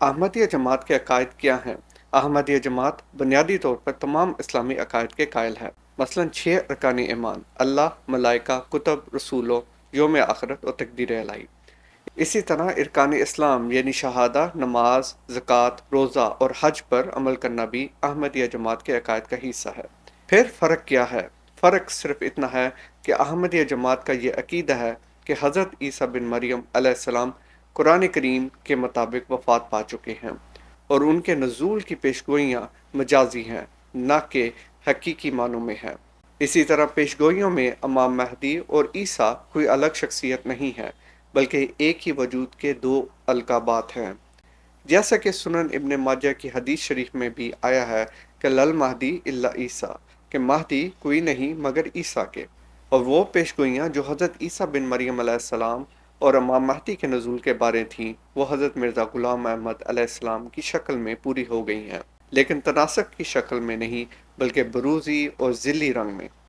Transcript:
احمدیہ جماعت کے عقائد کیا ہیں؟ احمدیہ جماعت بنیادی طور پر تمام اسلامی عقائد کے قائل ہے۔ مثلاً 6 ارکان ایمان: اللہ، ملائکہ، کتب، رسولوں، یوم آخرت اور تقدیر الہی۔ اسی طرح ارکان اسلام یعنی شہادہ، نماز، زکوٰۃ، روزہ اور حج پر عمل کرنا بھی احمدیہ جماعت کے عقائد کا حصہ ہے۔ پھر فرق کیا ہے؟ فرق صرف اتنا ہے کہ احمدیہ جماعت کا یہ عقیدہ ہے کہ حضرت عیسیٰ بن مریم علیہ السلام قرآن کریم کے مطابق وفات پا چکے ہیں، اور ان کے نزول کی پیشگوئیاں مجازی ہیں، نہ کہ حقیقی معنوں میں ہیں۔ اسی طرح پیشگوئیوں میں امام مہدی اور عیسیٰ کوئی الگ شخصیت نہیں ہے، بلکہ ایک ہی وجود کے دو القابات ہیں۔ جیسا کہ سنن ابن ماجہ کی حدیث شریف میں بھی آیا ہے کہ لل مہدی الا عیسیٰ، کہ مہدی کوئی نہیں مگر عیسیٰ کے، اور وہ پیشگوئیاں جو حضرت عیسیٰ بن مریم علیہ السلام اور امام مہدی کے نزول کے بارے تھیں، وہ حضرت مرزا غلام احمد علیہ السلام کی شکل میں پوری ہو گئی ہیں، لیکن تناسخ کی شکل میں نہیں، بلکہ بروزی اور ظلی رنگ میں۔